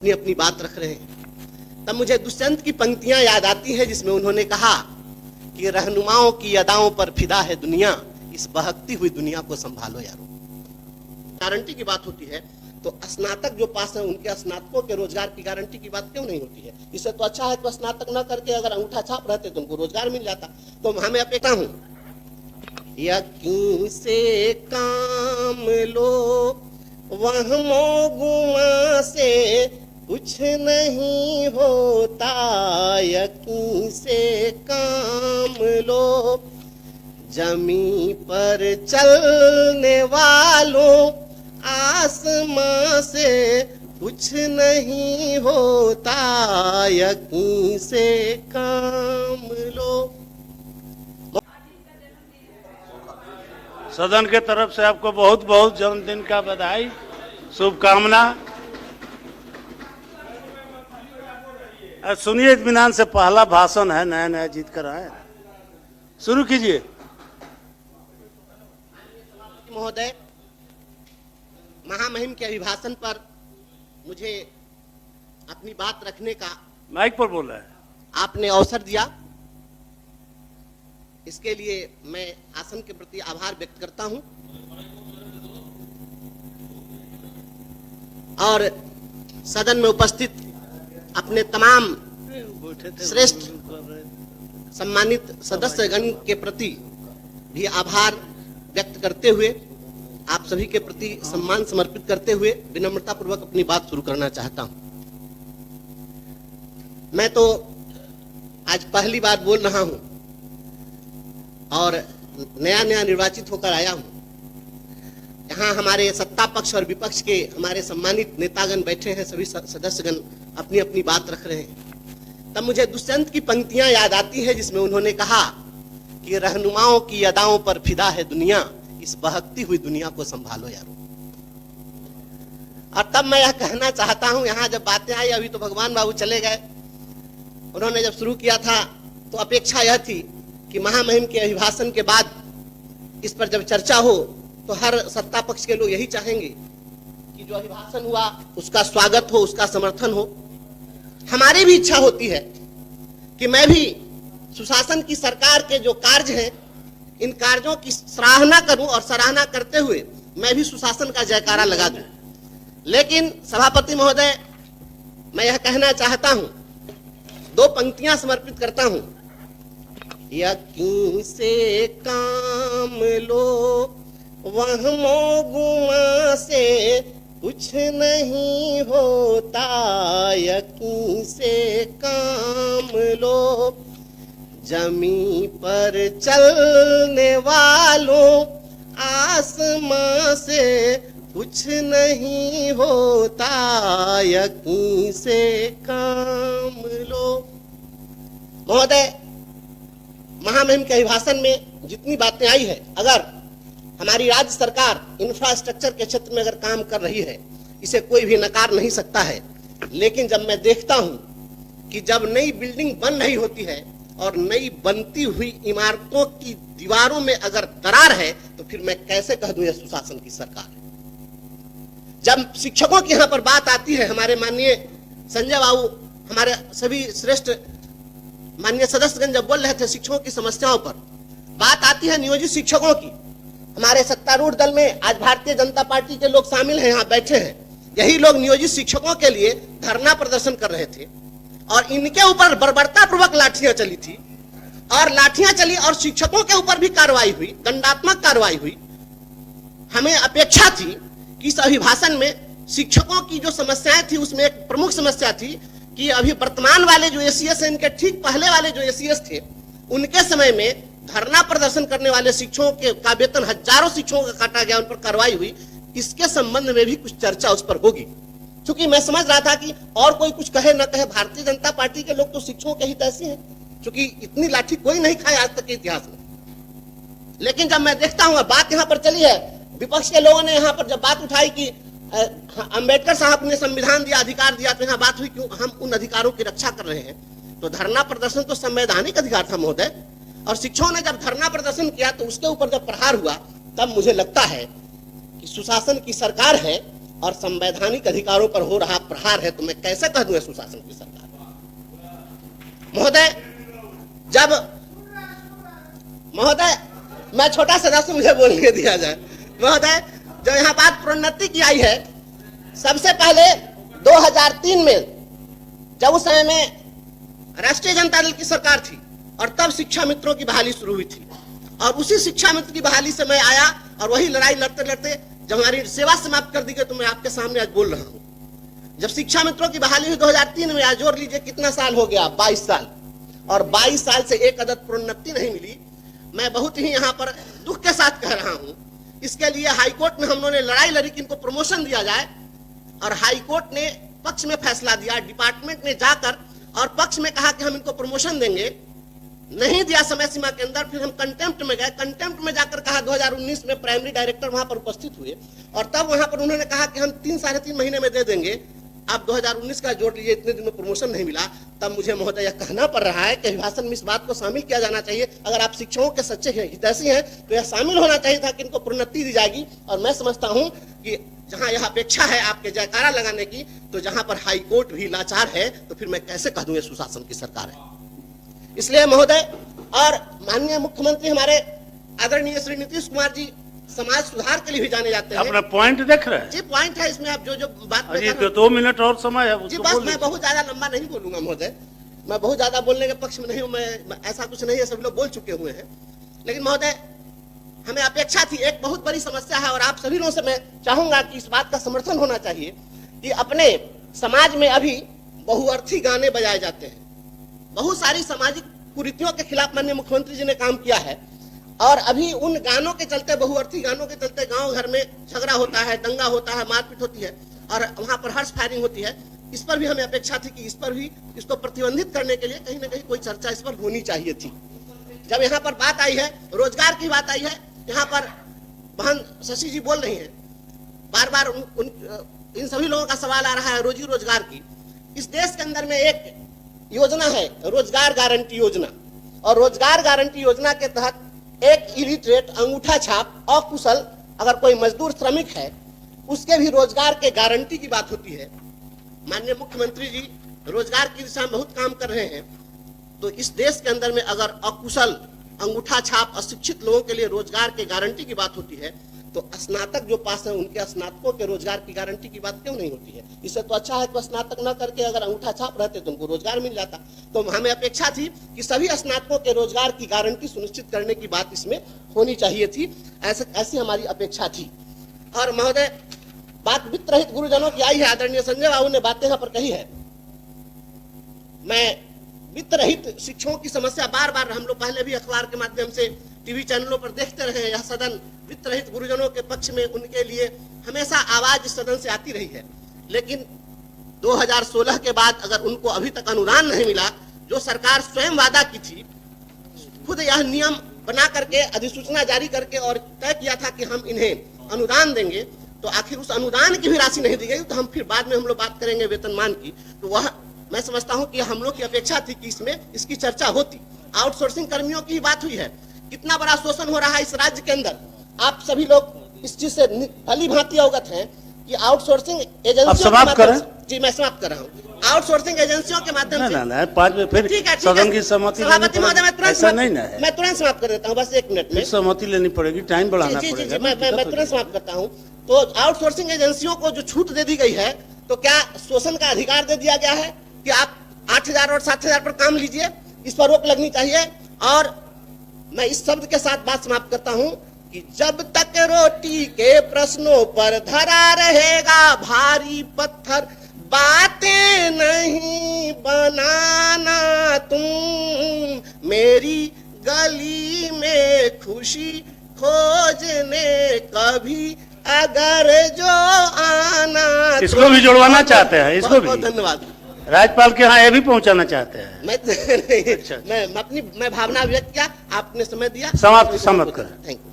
अपनी अपनी बात रख रहे हैं, तब मुझे दुष्यंत की पंक्तियां याद आती है जिसमें उन्होंने कहा कि रहनुमाओं की अदाओं पर फिदा है दुनिया, इस बहकती हुई दुनिया को संभालो यारो। गारंटी की बात होती है तो स्नातक जो पास है उनके स्नातकों के रोजगार की गारंटी की बात क्यों नहीं होती है? इससे तो अच्छा है तो स्नातक न करके अगर अंगूठा छाप रहते तो उनको रोजगार मिल जाता। तो हमें अपेक्षा हूं, यकीन से काम लो वहमो गुमा से कुछ नहीं होता, यकीन से काम लो जमी पर चलने वालों, आसमां से कुछ नहीं होता, यकीन से काम लो। सदन के तरफ से आपको बहुत बहुत जन्मदिन का बधाई, शुभकामना। सुनिए इत्मीनान से, पहला भाषण है, नया नया जीत कर आए, शुरू कीजिए। महोदय, महामहिम के अभिभाषण पर मुझे अपनी बात रखने का माइक पर बोल रहा है, आपने अवसर दिया, इसके लिए मैं आसन के प्रति आभार व्यक्त करता हूं। और सदन में उपस्थित अपने तमाम श्रेष्ठ सम्मानित सदस्यगण के प्रति भी आभार व्यक्त करते हुए, आप सभी के प्रति सम्मान समर्पित करते हुए विनम्रता पूर्वक अपनी बात शुरू करना चाहता हूं। मैं तो आज पहली बार बोल रहा हूं और नया नया निर्वाचित होकर आया हूं। यहाँ हमारे सत्ता पक्ष और विपक्ष के हमारे सम्मानित नेतागण बैठे हैं, सभी सदस्यगण अपनी अपनी बात रख रहे हैं, तब मुझे दुष्यंत की पंक्तियां याद आती है जिसमें उन्होंने कहा कि रहनुमाओं की अदाओं पर फिदा है दुनिया, इस बहकती हुई दुनिया को संभालो यारो। और तब मैं यह कहना चाहता हूं, यहाँ जब बातें आई, अभी तो भगवान बाबू चले गए, उन्होंने जब शुरू किया था तो अपेक्षा यह थी कि महामहिम के अभिभाषण के बाद इस पर जब चर्चा हो तो हर सत्ता पक्ष के लोग यही चाहेंगे कि जो अभिभाषण हुआ उसका स्वागत हो, उसका समर्थन हो। हमारी भी इच्छा होती है कि मैं भी सुशासन की सरकार के जो कार्य हैं, इन कार्यों की सराहना करूं और सराहना करते हुए मैं भी सुशासन का जयकारा लगा दूं। लेकिन सभापति महोदय, मैं यह कहना चाहता हूं, दो पंक्तियां समर्पित करता हूं। यकीन से काम लो वहमो गुमा से कुछ नहीं होता, यकीन से काम लो जमी पर चलने वालों, आसमां से कुछ नहीं होता, यकीन से काम लो। महोदय, महामहिम के अभिभाषण में जितनी बातें आई है, अगर हमारी राज्य सरकार इंफ्रास्ट्रक्चर के क्षेत्र में अगर काम कर रही है, इसे कोई भी नकार नहीं सकता है। लेकिन जब मैं देखता हूं कि जब नई बिल्डिंग बन रही होती है और नई बनती हुई इमारतों की दीवारों में अगर दरार है, तो फिर मैं कैसे कह दूं यह सुशासन की सरकार है। जब शिक्षकों की यहां पर बात आती है, हमारे माननीय संजय बाबू, हमारे सभी श्रेष्ठ माननीय सदस्यगण जब बोल रहे थे शिक्षकों की समस्याओं पर, बात आती है नियोजित शिक्षकों की। हमारे सत्तारूढ़ दल में आज भारतीय जनता पार्टी के लोग शामिल हैं, यहाँ बैठे हैं, यही लोग नियोजित शिक्षकों के लिए धरना प्रदर्शन कर रहे थे और इनके ऊपर बर्बरता पूर्वक लाठियां चली थी, और लाठियां चली और शिक्षकों के ऊपर भी कार्रवाई हुई, दंडात्मक कार्रवाई हुई। हमें अपेक्षा थी कि इस अभिभाषण में शिक्षकों की जो समस्याएं थी उसमें एक प्रमुख समस्या थी कि अभी वर्तमान वाले जो एसीएस है, इनके ठीक पहले वाले जो एसीएस थे, उनके समय में धरना प्रदर्शन करने वाले शिक्षकों के का वेतन हजारों शिक्षकों का काटा गया, उन पर कार्रवाई हुई। इसके संबंध में भी कुछ चर्चा उस पर होगी, क्योंकि मैं समझ रहा था कि और कोई कुछ कहे न कहे, भारतीय जनता पार्टी के लोग तो शिक्षकों के हित ऐसे हैं, क्योंकि इतनी लाठी कोई नहीं खाया आज तक के इतिहास में। लेकिन जब मैं देखता हूं बात यहाँ पर चली है, विपक्ष के लोगों ने यहाँ पर जब बात उठाई कि अंबेडकर साहब ने संविधान दिया, अधिकार दिया, तो यहाँ बात हुई क्यों हम उन अधिकारों की रक्षा कर रहे हैं। तो धरना प्रदर्शन तो संवैधानिक अधिकार था महोदय, और शिक्षकों ने जब धरना प्रदर्शन किया तो उसके ऊपर जब प्रहार हुआ, तब मुझे लगता है कि सुशासन की सरकार है और संवैधानिक अधिकारों पर हो रहा प्रहार है, तो मैं कैसे कह दूं सुशासन की सरकार। महोदय मैं छोटा सदस्य, मुझे बोलने दिया जाए। महोदय, जब यहाँ बात प्रोन्नति की आई है, सबसे पहले 2003 में जब उस समय में राष्ट्रीय जनता दल की सरकार थी और तब शिक्षा मित्रों की बहाली शुरू हुई थी, और उसी शिक्षा मित्र की बहाली से मैं आया और वही लड़ाई लड़ते लड़ते जब हमारी सेवा समाप्त कर दी गई तो मैं आपके सामने आज बोल रहा हूं। जब शिक्षा मित्रों की बहाली हुई 2003 में, आज जोड़ लीजिए कितना साल हो गया, 22 साल, और 22 साल से एक अदद प्रोन्नति नहीं मिली। मैं बहुत ही यहाँ पर दुख के साथ कह रहा हूं। इसके लिए हाईकोर्ट में हम लोगों ने लड़ाई लड़ी कि इनको प्रमोशन दिया जाए, और हाईकोर्ट ने पक्ष में फैसला दिया। डिपार्टमेंट ने जाकर और पक्ष में कहा कि हम इनको प्रमोशन देंगे, नहीं दिया समय सीमा के अंदर। फिर हम कंटेम्प्ट में गए, कंटेम्प्ट में जाकर कहा 2019 में प्राइमरी डायरेक्टर वहां पर उपस्थित हुए और तब वहां पर उन्होंने कहा कि हम 3-3.5 महीने में दे देंगे। अब 2019 का जोड़ लीजिए, इतने दिन में प्रमोशन नहीं मिला। तब मुझे महोदय यह कहना पड़ रहा है कि अभिभाषण में इस बात को शामिल किया जाना चाहिए। अगर आप शिक्षकों के सच्चे हितैषी हैं तो यह शामिल होना चाहिए था कि इनको प्रोन्नति दी जाएगी। और मैं समझता हूं कि जहां यह अपेक्षा है आपके जयकारा लगाने की, तो जहां पर हाई कोर्ट भी लाचार है, तो फिर मैं कैसे कह दूं ये सुशासन की सरकार है। इसलिए महोदय और माननीय मुख्यमंत्री हमारे आदरणीय श्री नीतीश कुमार जी समाज सुधार के लिए भी जाने जाते हैं। अपना पॉइंट देख रहे हैं जी, पॉइंट है इसमें। आप जो बात अरे तो 2 मिनट और समय है, जी बस, मैं बहुत ज्यादा लंबा नहीं बोलूंगा महोदय, मैं बहुत ज्यादा बोलने के पक्ष में नहीं हूं। मैं ऐसा कुछ नहीं है, सभी लोग बोल चुके हुए हैं। लेकिन महोदय, हमें अपेक्षा थी, एक बहुत बड़ी समस्या है और आप सभी लोगों से मैं चाहूंगा कि इस बात का समर्थन होना चाहिए कि अपने समाज में अभी बहुअर्थी गाने बजाए जाते हैं। बहुत सारी सामाजिक कुरीतियों के खिलाफ माननीय मुख्यमंत्री जी ने काम किया है, और अभी उन गानों के चलते, बहुअर्थी गानों के चलते गांव घर में झगड़ा होता है, दंगा होता है, मारपीट होती है और वहां पर हर्ष फायरिंग होती है। इस पर भी हमें अपेक्षा थी कि इस पर भी, इसको प्रतिबंधित करने के लिए कहीं ना कहीं कोई चर्चा इस पर होनी चाहिए थी। जब यहाँ पर बात आई है, रोजगार की बात आई है, यहाँ पर बहन शशि जी बोल रही है, बार बार इन सभी लोगों का सवाल आ रहा है रोजी रोजगार की। इस देश के अंदर में एक योजना है, रोजगार गारंटी योजना, और रोजगार गारंटी योजना के तहत एक इलिटरेट, अंगूठा छाप, अकुशल अगर कोई मजदूर श्रमिक है, उसके भी रोजगार के गारंटी की बात होती है। माननीय मुख्यमंत्री जी रोजगार की दिशा में बहुत काम कर रहे हैं, तो इस देश के अंदर में अगर अकुशल, अंगूठा छाप, अशिक्षित लोगों के लिए रोजगार के गारंटी की बात होती है, तो स्नातक जो पास है उनके स्नातकों के रोजगार की गारंटी की बात क्यों नहीं होती है। इससे तो अच्छा है कि स्नातक न करके अगर अंगूठा छाप रहते तो उनको रोजगार मिल जाता। तो हमें अपेक्षा थी कि सभी स्नातकों के रोजगार की गारंटी सुनिश्चित करने की बात इसमें होनी चाहिए थी, ऐसी हमारी अपेक्षा थी। और महोदय, बात वित्त रहित गुरुजनों की आई है, आदरणीय संजय बाबू ने बातें यहाँ पर कही है। मैं वित्त रहित शिक्षकों की समस्या बार बार, हम लोग पहले भी अखबार के माध्यम से, टीवी चैनलों पर देखते रहे हैं। यह सदन वित्त रहित गुरुजनों के पक्ष में, उनके लिए हमेशा आवाज इस सदन से आती रही है। लेकिन 2016 के बाद अगर उनको अभी तक अनुदान नहीं मिला, जो सरकार स्वयं वादा की थी, खुद यह नियम बना करके, अधिसूचना जारी करके और तय किया था कि हम इन्हें अनुदान देंगे, तो आखिर उस अनुदान की भी राशि नहीं दी गई। तो हम फिर बाद में हम लोग बात करेंगे वेतनमान की, तो वह मैं समझता हूं कि हम लोग की अपेक्षा थी कि इसमें इसकी चर्चा होती। आउटसोर्सिंग कर्मियों की बात हुई है, कितना बड़ा शोषण हो रहा है इस राज्य के अंदर। आप सभी लोग इस चीज से भली भांति अवगत हैं कि आउटसोर्सिंग एजेंसियों के माध्यम से, जी मैं समाप्त कर रहा हूँ, आउटसोर्सिंग एजेंसियों के माध्यम से, ना 5 में फिर सदन की सहमति सभापति महोदय, मैं तुरंत समाप्त कर देता हूँ, बस 1 मिनट में सहमति लेनी पड़ेगी, टाइम बढ़ाना जी, पड़ेगा। मैं तुरंत समाप्त करता हूँ। तो आउटसोर्सिंग एजेंसियों को जो छूट दे दी गई है, तो क्या शोषण का अधिकार दे दिया गया है कि आप 8,000 और 7,000 पर काम लीजिए, इस पर रोक लगनी चाहिए। और मैं इस शब्द के साथ बात समाप्त करता हूं कि जब तक रोटी के प्रश्नों पर धरा रहेगा भारी पत्थर, बातें नहीं बनाना तुम मेरी गली में खुशी खोजने कभी अगर जो आना। इसको भी जुड़वाना चाहते हैं, इसको भी। धन्यवाद। राज्यपाल के यहाँ ये भी पहुंचाना चाहते हैं। मैं भावना व्यक्त किया, आपने समय दिया, समाप्त करें। Thank you.